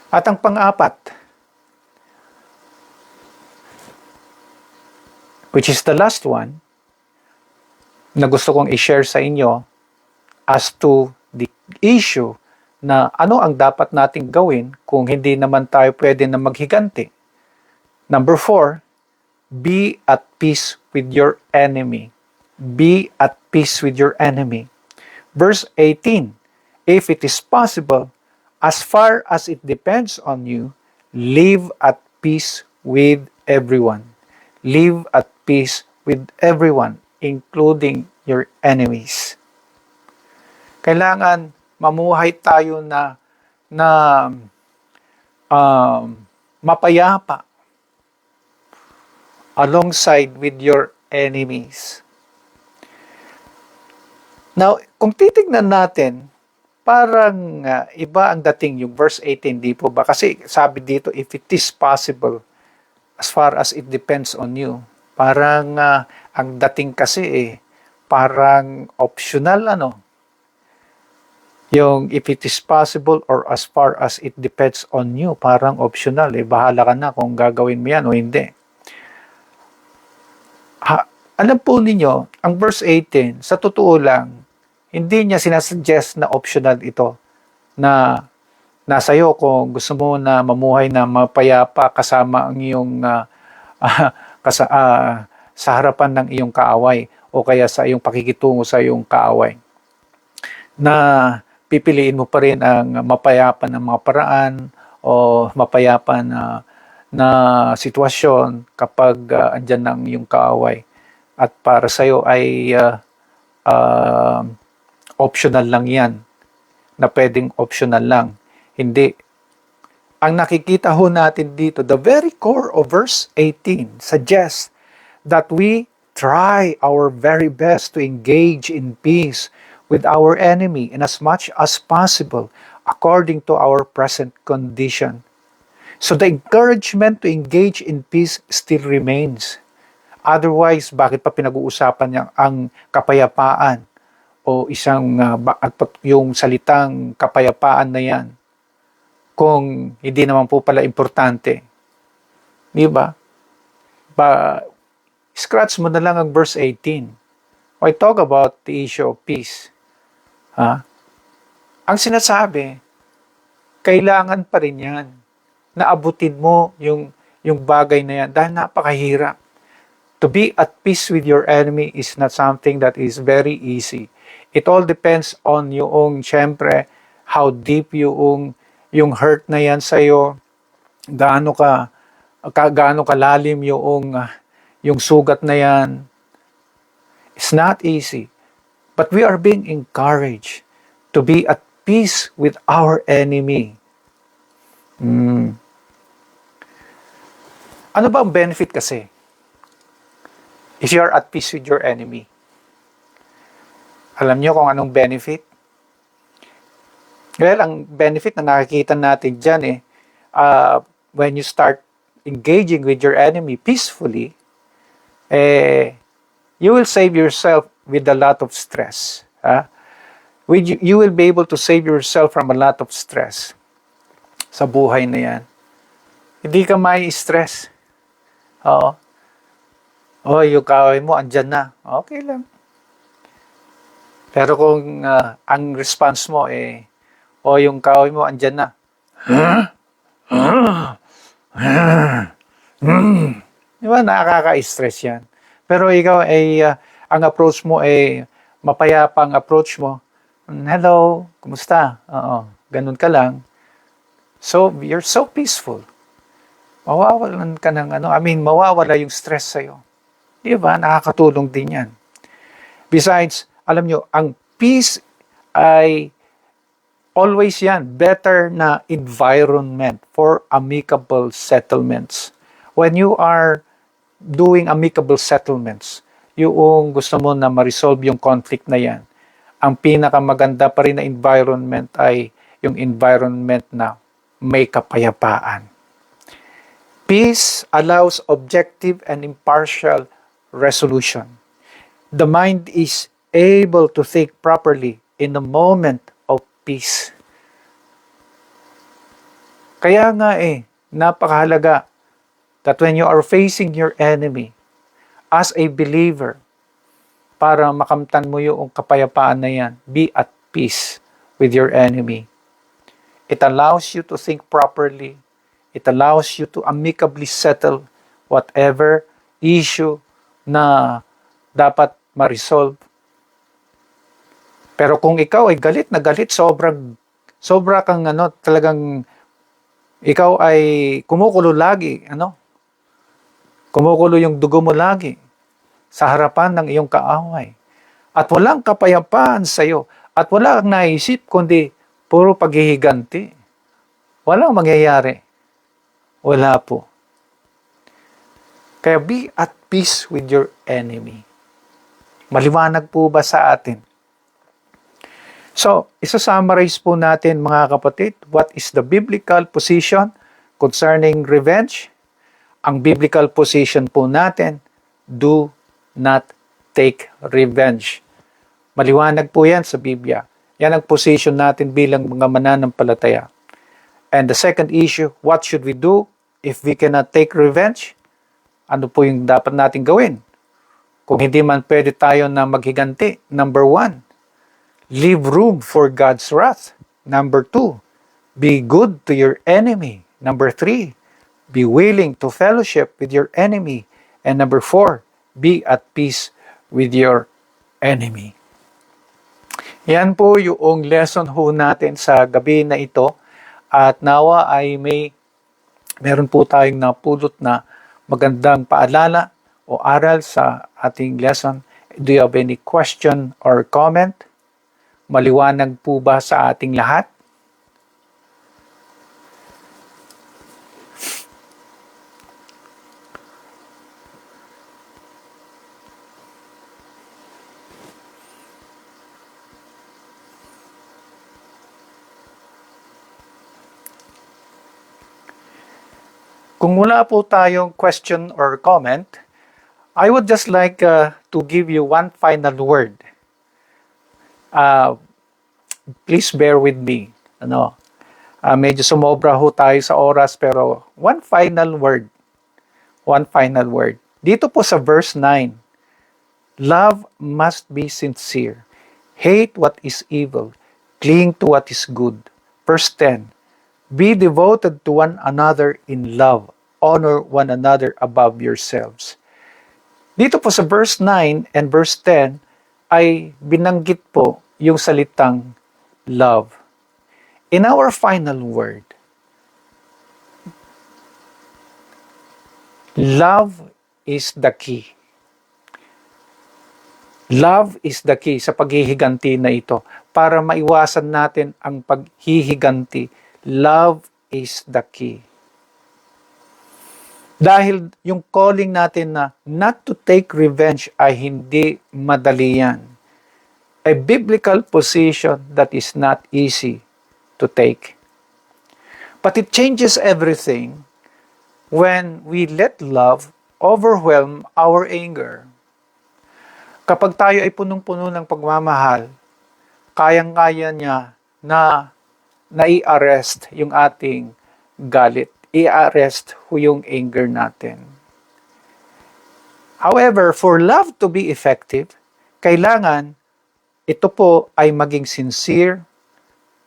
At ang pang-apat, which is the last one, na gusto kong i-share sa inyo as to the issue na ano ang dapat nating gawin kung hindi naman tayo pwede na maghiganti. Number 4, be at peace with your enemy. Be at peace with your enemy. Verse 18, if it is possible, as far as it depends on you, live at peace with everyone. Live at peace with everyone, including your enemies. Kailangan mamuhay tayo na mapayapa alongside with your enemies. Now, kung titignan natin, parang iba ang dating yung verse 18, di po ba? Kasi sabi dito, if it is possible, as far as it depends on you. Parang ang dating kasi parang optional Yung if it is possible or as far as it depends on you, parang optional bahala ka na kung gagawin mo yan o hindi. Alam po ninyo, ang verse 18, sa totoo lang, hindi niya sinasuggest na optional ito, na nasa iyo kung gusto mo na mamuhay na mapayapa kasama ang iyong sa harapan ng iyong kaaway o kaya sa iyong pakikitungo sa iyong kaaway. Na pipiliin mo pa rin ang mapayapa ng mga paraan o mapayapa na sitwasyon kapag andyan ng iyong kaaway. At para sa iyo ay optional lang yan, na pwedeng optional lang. Hindi. Ang nakikita ho natin dito, the very core of verse 18 suggests that we try our very best to engage in peace with our enemy in as much as possible according to our present condition. So the encouragement to engage in peace still remains. Otherwise, bakit pa pinag-uusapan niya ang kapayapaan o yung salitang kapayapaan na yan kung hindi naman po pala importante? Di ba? Scratch mo na lang ang verse 18. I talk about the issue of peace. Ang sinasabi, kailangan pa rin yan na abutin mo yung bagay na yan dahil napakahirap. To be at peace with your enemy is not something that is very easy. It all depends on yung, syempre, how deep yung hurt na yan sa'yo, gaano kalalim yung sugat na yan. It's not easy. But we are being encouraged to be at peace with our enemy. Ano ba ang benefit kasi? If you are at peace with your enemy. Alam niyo kung anong benefit? Well, ang benefit na nakikita natin dyan when you start engaging with your enemy peacefully, you will save yourself with a lot of stress. You will be able to save yourself from a lot of stress sa buhay na yan. Hindi ka may stress. Oo. Yung kaaway mo, andyan na. Okay lang. Pero kung ang response mo yung kaaway mo, andyan na. Di ba, nakaka-stress yan. Pero ikaw ang approach mo mapayapang approach mo. Hello, kumusta? Ganun ka lang. So, you're so peaceful. Mawawalan ka ng mawawala yung stress sa'yo. Di ba? Nakakatulong din yan. Besides, alam nyo, ang peace ay always better na environment for amicable settlements. When you are doing amicable settlements, yung gusto mo na ma-resolve yung conflict na yan, ang pinakamaganda pa rin na environment ay yung environment na may kapayapaan. Peace allows objective and impartial resolution. The mind is able to think properly in a moment of peace. Kaya nga napakahalaga that when you are facing your enemy as a believer, para makamtan mo yung kapayapaan na yan, be at peace with your enemy. It allows you to think properly. It allows you to amicably settle whatever issue na dapat ma-resolve. Pero kung ikaw ay galit na galit, sobra kang talagang ikaw ay kumukulo lagi, kumukulo yung dugo mo lagi sa harapan ng iyong kaaway. At walang kapayapaan sa iyo. At wala kang naisip kundi puro paghihiganti. Walang mangyayari. Wala po. Kaya be at peace with your enemy. Maliwanag po ba sa atin? So, isa-summarize po natin mga kapatid, what is the biblical position concerning revenge? Ang biblical position po natin, do not take revenge. Maliwanag po yan sa Biblia. Yan ang position natin bilang mga mananampalataya. And the second issue, what should we do if we cannot take revenge? Ano po yung dapat natin gawin? Kung hindi man pwede tayo na maghiganti. Number 1, leave room for God's wrath. Number 2, be good to your enemy. Number 3, be willing to fellowship with your enemy. And number 4, be at peace with your enemy. Yan po yung lesson ho natin sa gabi na ito. At nawa ay meron po tayong napulot na magandang paalala o aral sa ating lesson. Do you have any question or comment? Maliwanag po ba sa ating lahat? Kung wala po tayong question or comment, I would just like to give you one final word. Please bear with me. Medyo sumobra ho tayo sa oras, pero one final word. One final word. Dito po sa verse 9, love must be sincere. Hate what is evil. Cling to what is good. Verse 10, be devoted to one another in love. Honor one another above yourselves. Dito po sa verse 9 and verse 10 ay binanggit po yung salitang love. In our final word, love is the key. Love is the key sa paghihiganti na ito. Para maiwasan natin ang paghihiganti, love is the key. Dahil yung calling natin na not to take revenge ay hindi madali yan. A biblical position that is not easy to take. But it changes everything when we let love overwhelm our anger. Kapag tayo ay punong-puno ng pagmamahal, kayang-kaya niya na i-arrest yung ating galit. I-arrest yung anger natin. However, for love to be effective, kailangan ito po ay maging sincere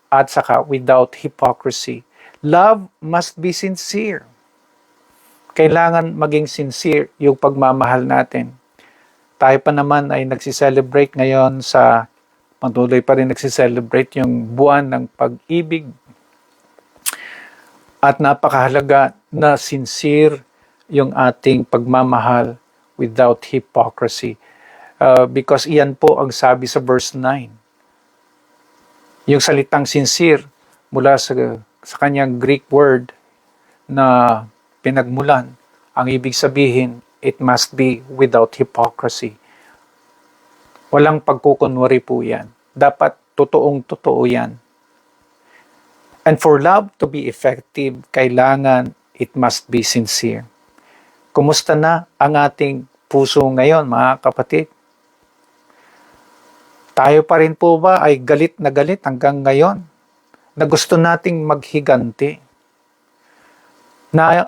at saka without hypocrisy. Love must be sincere. Kailangan maging sincere yung pagmamahal natin. Tayo pa naman ay nagsiselebrate ngayon patuloy pa rin nagsiselebrate yung buwan ng pag-ibig. At napakahalaga na sincere yung ating pagmamahal without hypocrisy. Because iyan po ang sabi sa verse 9. Yung salitang sincere mula sa kanyang Greek word na pinagmulan, ang ibig sabihin, it must be without hypocrisy. Walang pagkukunwari po yan. Dapat totoong-totoo yan. And for love to be effective, kailangan it must be sincere. Kumusta na ang ating puso ngayon, mga kapatid? Tayo pa rin po ba ay galit na galit hanggang ngayon na gusto nating maghiganti?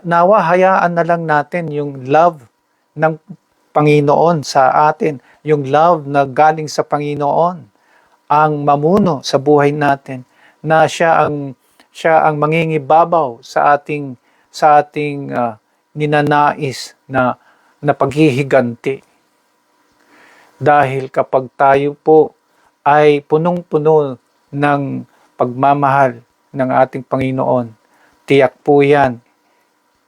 Nawa hayaan na lang natin yung love ng Panginoon sa atin, yung love na galing sa Panginoon, ang mamuno sa buhay natin, na siya ang mangingibabaw sa ating ninanais na paghihiganti. Dahil kapag tayo po ay punong-puno ng pagmamahal ng ating Panginoon, tiyak po yan,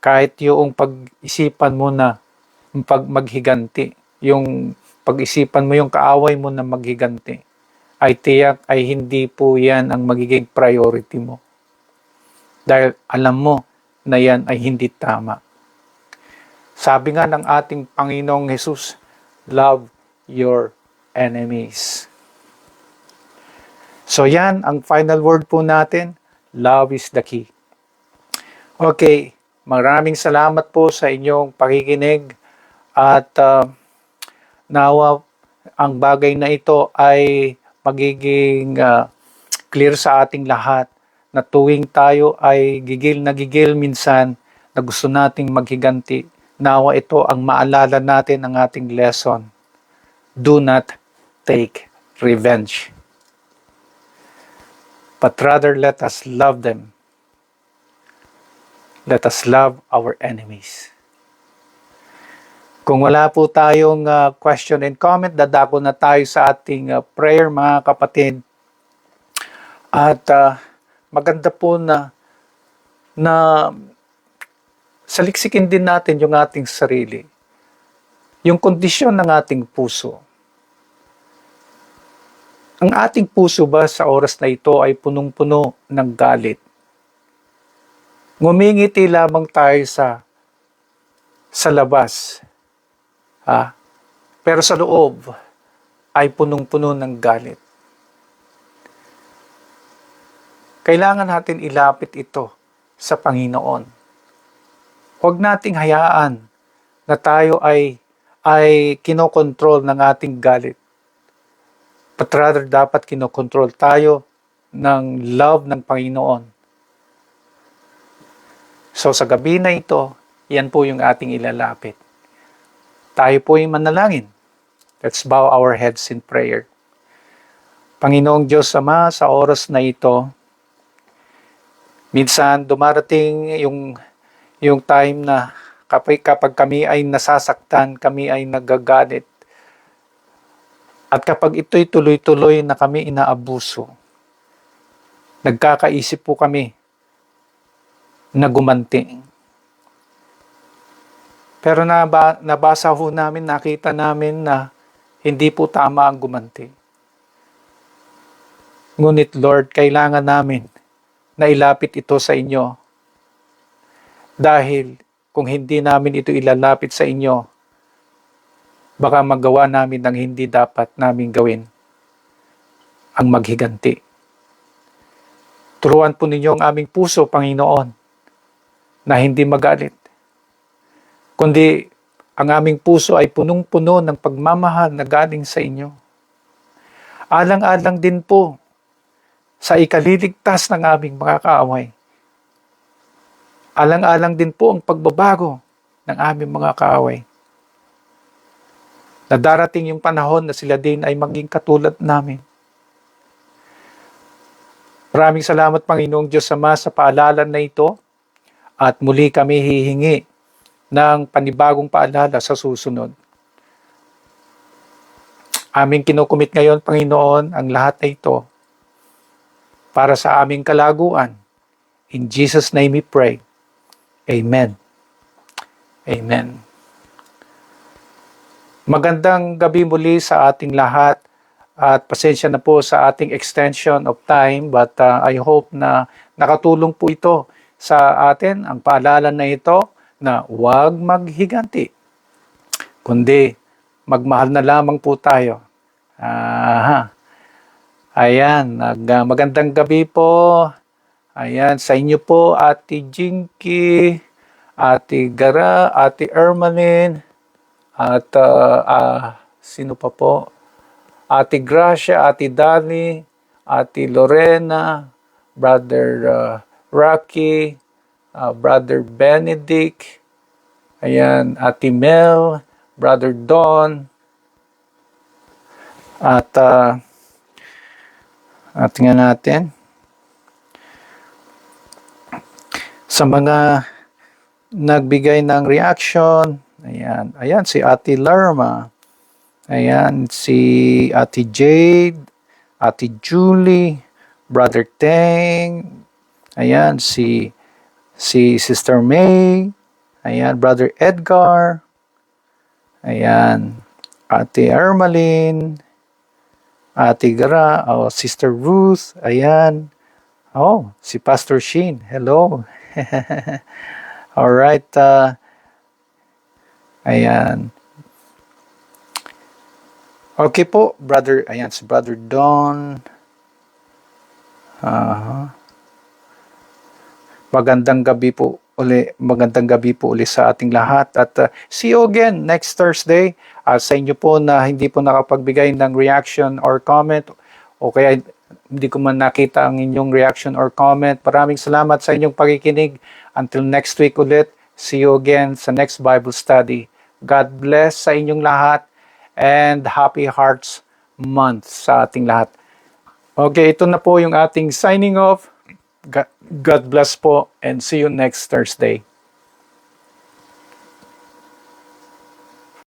kahit yung pag-isipan mo na maghiganti, yung pag-isipan mo yung kaaway mo na maghiganti, ay tiyak ay hindi po yan ang magiging priority mo. Dahil alam mo na yan ay hindi tama. Sabi nga ng ating Panginoong Jesus, love your enemies. So yan, ang final word po natin, love is the key. Okay, maraming salamat po sa inyong pakikinig at nawa ang bagay na ito ay magiging clear sa ating lahat na tuwing tayo ay gigil minsan na gusto nating maghiganti, nawa ito ang maalala natin ng ating lesson. Do not take revenge. But rather let us love them. Let us love our enemies. Kung wala po tayong question and comment, dadako na tayo sa ating prayer, mga kapatid. At maganda po na saliksikin din natin yung ating sarili. Yung kondisyon ng ating puso. Ang ating puso ba sa oras na ito ay punong-puno ng galit? Ngumingiti lamang tayo sa labas, pero sa loob ay punong-puno ng galit. Kailangan natin ilapit ito sa Panginoon. Huwag nating hayaan na tayo ay kinokontrol ng ating galit. But rather, dapat kinokontrol tayo ng love ng Panginoon. So sa gabi na ito, yan po yung ating ilalapit. Tayo po ay manalangin. Let's bow our heads in prayer. Panginoong Diyos Ama, sa oras na ito, minsan dumarating yung time na kapag kami ay nasasaktan, kami ay nagagalit. At kapag ito'y tuloy-tuloy na kami inaabuso, nagkakaisip po kami na gumanti. Pero nabasa ho namin, nakita namin na hindi po tama ang gumanti. Ngunit Lord, kailangan namin na ilapit ito sa inyo. Dahil kung hindi namin ito ilalapit sa inyo, baka magawa namin ng hindi dapat namin gawin, ang maghiganti. Turuan po ninyo ang aming puso, Panginoon, na hindi magalit, kundi ang aming puso ay punong-puno ng pagmamahal na galing sa inyo. Alang-alang din po sa ikaliligtas ng aming mga kaaway. Alang-alang din po ang pagbabago ng aming mga kaaway. Na darating yung panahon na sila din ay maging katulad namin. Maraming salamat, Panginoong Diyos Ama, sa paalala na ito. At muli kami hihingi ng panibagong paalala sa susunod. Aming kinukumit ngayon, Panginoon, ang lahat na ito para sa aming kalaguan. In Jesus' name we pray. Amen. Amen. Magandang gabi muli sa ating lahat at pasensya na po sa ating extension of time, but I hope na nakatulong po ito sa atin ang paalala na ito na huwag maghiganti, kundi magmahal na lamang po tayo. Ayan, magandang gabi po. Ayan, sa inyo po, Ate Jinky, Ate Gara, Ate Ermeline, at sino pa po? Ate Gracia, Ate Dali, Ate Lorena, Brother Rocky, Brother Benedict, ayan, Ate Mel, Brother Don, at tingnan natin. Sa mga nagbigay ng reaction, ayan si Ate Lerma, ayan si Ate Jade, Ate Julie, Brother Teng, ayan si Sister May, ayan Brother Edgar, ayan Ate Ermeline, Ate Gara, Sister Ruth, ayan, si Pastor Sheen, hello. Alright, ayan. Okay po, ayan si Brother Don. Magandang gabi po uli sa ating lahat at see you again next Thursday. Sa inyo po na hindi po nakapagbigay ng reaction or comment o kaya hindi ko man nakita ang inyong reaction or comment. Maraming salamat sa inyong pakikinig. Until next week ulit, see you again sa next Bible study. God bless sa inyong lahat and Happy Hearts Month sa ating lahat. Okay, ito na po yung ating signing off. God bless po and see you next Thursday.